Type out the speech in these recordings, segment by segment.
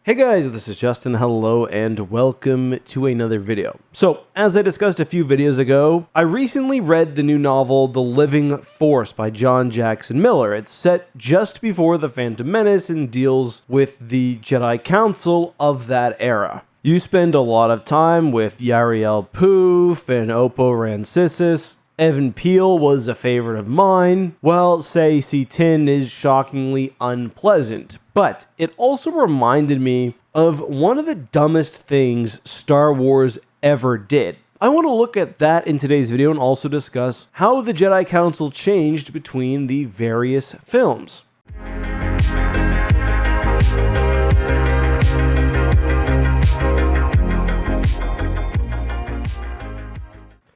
Hey guys, this is Justin. Hello and welcome to another video. So, as I discussed a few videos ago, I recently read the new novel The Living Force by John Jackson Miller. It's set just before The Phantom Menace and deals with the Jedi Council of that era. You spend a lot of time with Yariel Poof and Oppo Rancisis. Evan Peel was a favorite of mine, while Say Tin is shockingly unpleasant. But it also reminded me of one of the dumbest things Star Wars ever did. I want to look at that in today's video and also discuss how the Jedi Council changed between the various films.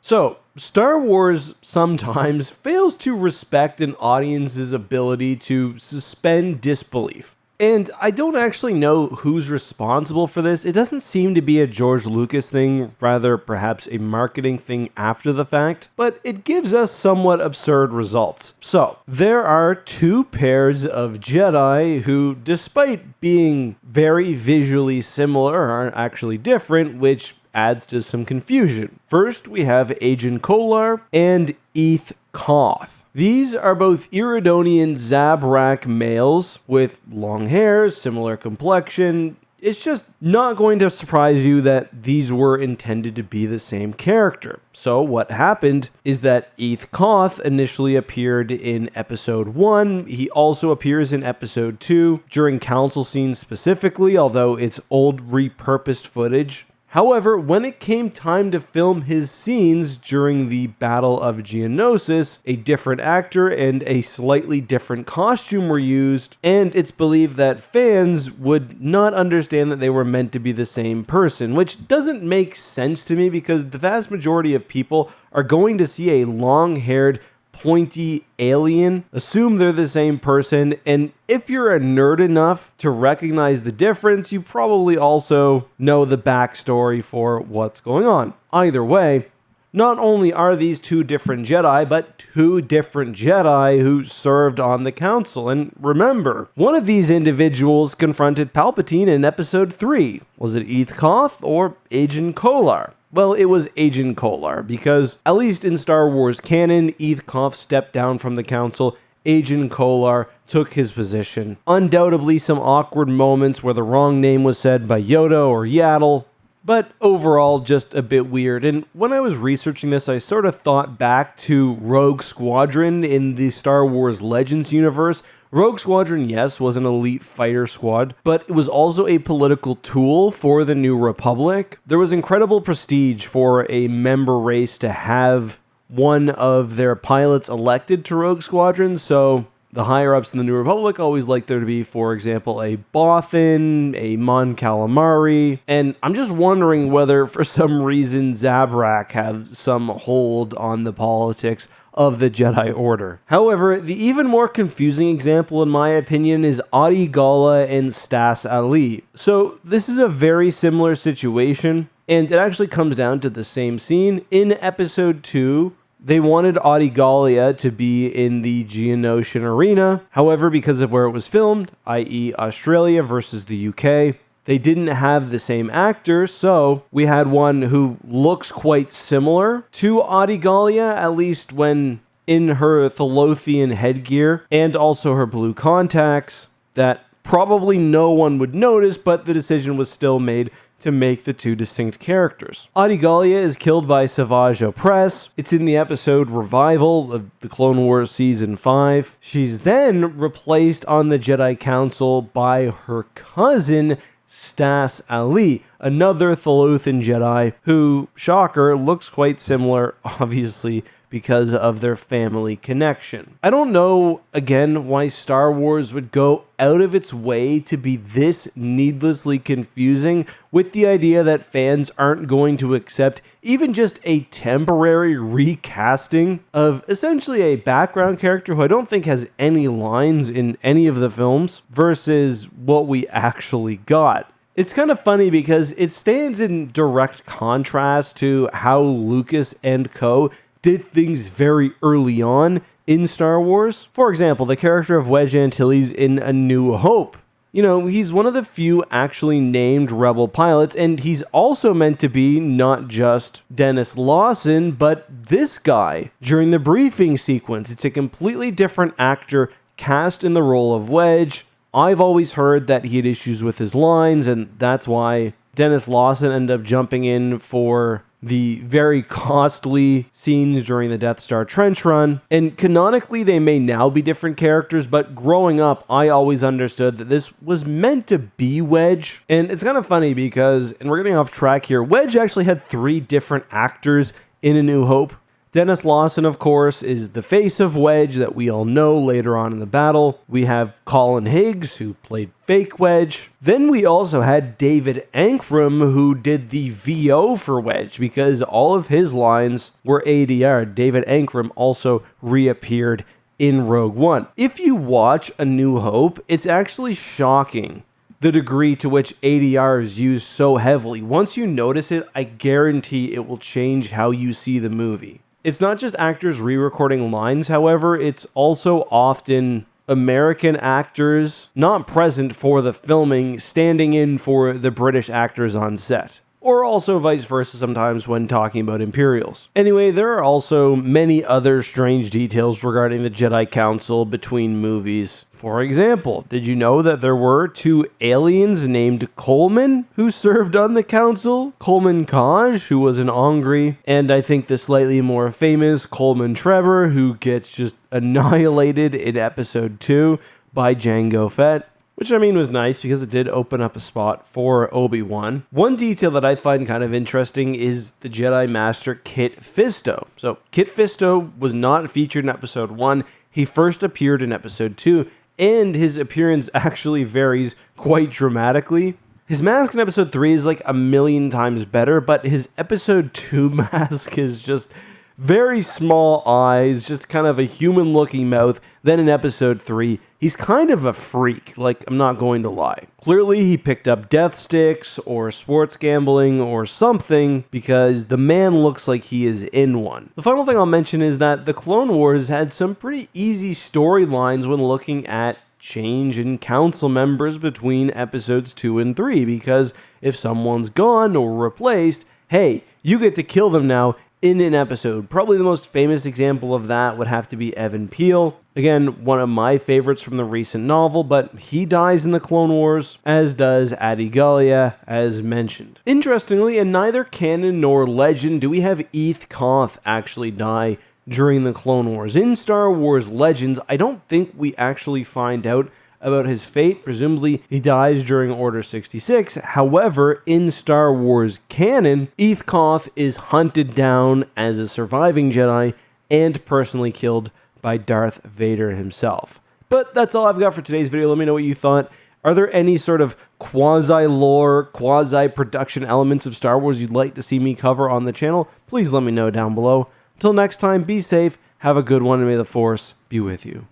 So, Star Wars sometimes fails to respect an audience's ability to suspend disbelief. And I don't actually know who's responsible for this. It doesn't seem to be a George Lucas thing, rather perhaps a marketing thing after the fact, but it gives us somewhat absurd results. So, there are two pairs of Jedi who, despite being very visually similar, are actually different, which adds to some confusion. First, we have Agen Kolar and Eth Koth. These are both Iridonian Zabrak males with long hair, similar complexion. It's just not going to surprise you that these were intended to be the same character. So what happened is that Eth Koth initially appeared in episode 1. He also appears in episode 2 during council scenes specifically, although it's old repurposed footage. However, when it came time to film his scenes during the Battle of Geonosis, a different actor and a slightly different costume were used, and it's believed that fans would not understand that they were meant to be the same person, which doesn't make sense to me because the vast majority of people are going to see a long-haired, pointy alien, assume they're the same person, and if you're a nerd enough to recognize the difference, you probably also know the backstory for what's going on. Either way, not only are these two different Jedi, but two different Jedi who served on the council. And remember, one of these individuals confronted Palpatine in episode 3. Was it Eth Koth or Agen Kolar? Well, it was Agen Kolar, because at least in Star Wars canon, Eth Koth stepped down from the council, Agen Kolar took his position. Undoubtedly some awkward moments where the wrong name was said by Yoda or Yaddle, but overall just a bit weird. And when I was researching this, I sort of thought back to Rogue Squadron in the Star Wars Legends universe. Rogue Squadron, yes, was an elite fighter squad, but it was also a political tool for the New Republic. There was incredible prestige for a member race to have one of their pilots elected to Rogue Squadron, so the higher-ups in the New Republic always liked there to be, for example, a Bothan, a Mon Calamari, and I'm just wondering whether, for some reason, Zabrak have some hold on the politics of the Jedi Order. However, the even more confusing example, in my opinion, is Adi Gala and Stas Ali. So this is a very similar situation, and it actually comes down to the same scene. In episode 2, they wanted Adi Gallia to be in the Geonosian arena. However, because of where it was filmed, i.e. Australia versus the UK, they didn't have the same actor, so we had one who looks quite similar to Adi Gallia, at least when in her Thalothian headgear, and also her blue contacts, that probably no one would notice, but the decision was still made to make the two distinct characters. Adi Gallia is killed by Savage Opress. It's in the episode Revival of the Clone Wars Season 5. She's then replaced on the Jedi Council by her cousin, Stas Ali, another Thalothian Jedi who, shocker, looks quite similar, obviously, because of their family connection. I don't know, again, why Star Wars would go out of its way to be this needlessly confusing with the idea that fans aren't going to accept even just a temporary recasting of essentially a background character who I don't think has any lines in any of the films versus what we actually got. It's kind of funny because it stands in direct contrast to how Lucas and co. did things very early on in Star Wars. For example, the character of Wedge Antilles in A New Hope You know, he's one of the few actually named Rebel pilots, and he's also meant to be not just Dennis Lawson, but this guy during the briefing sequence. It's a completely different actor cast in the role of Wedge. I've always heard that he had issues with his lines, and that's why Dennis Lawson ended up jumping in for the very costly scenes during the Death Star trench run. And canonically, they may now be different characters, but growing up, I always understood that this was meant to be Wedge. And it's kind of funny because, and we're getting off track here, Wedge actually had 3 different actors in A New Hope. Dennis Lawson, of course, is the face of Wedge that we all know later on in the battle. We have Colin Higgs, who played fake Wedge. Then we also had David Ankrum, who did the VO for Wedge, because all of his lines were ADR. David Ankrum also reappeared in Rogue One. If you watch A New Hope, it's actually shocking the degree to which ADR is used so heavily. Once you notice it, I guarantee it will change how you see the movie. It's not just actors re-recording lines, however, it's also often American actors not present for the filming, standing in for the British actors on set. Or also vice versa sometimes when talking about Imperials. Anyway, there are also many other strange details regarding the Jedi Council between movies. For example, did you know that there were 2 aliens named Coleman who served on the council? Coleman Kaj, who was an Ongri, and I think the slightly more famous Coleman Trevor, who gets just annihilated in episode 2 by Jango Fett. Which, I mean, was nice because it did open up a spot for Obi-Wan. One detail that I find kind of interesting is the Jedi Master Kit Fisto. So, Kit Fisto was not featured in episode 1. He first appeared in episode 2, and his appearance actually varies quite dramatically. His mask in episode 3 is like 1,000,000 times better, but his episode 2 mask is just very small eyes, just kind of a human-looking mouth. Then in episode 3, he's kind of a freak, like, I'm not going to lie. Clearly, he picked up death sticks or sports gambling or something because the man looks like he is in one. The final thing I'll mention is that the Clone Wars had some pretty easy storylines when looking at change in council members between episodes 2 and 3, because if someone's gone or replaced, hey, you get to kill them now in an episode. Probably the most famous example of that would have to be Evan Peel. Again, one of my favorites from the recent novel, but he dies in the Clone Wars, as does Adi Gallia, as mentioned. Interestingly, in neither canon nor legend do we have Eth Koth actually die during the Clone Wars. In Star Wars Legends, I don't think we actually find out about his fate. Presumably, he dies during Order 66. However, in Star Wars canon, Eth Koth is hunted down as a surviving Jedi and personally killed by Darth Vader himself. But that's all I've got for today's video. Let me know what you thought. Are there any sort of quasi-lore, quasi-production elements of Star Wars you'd like to see me cover on the channel? Please let me know down below. Until next time, be safe, have a good one, and may the Force be with you.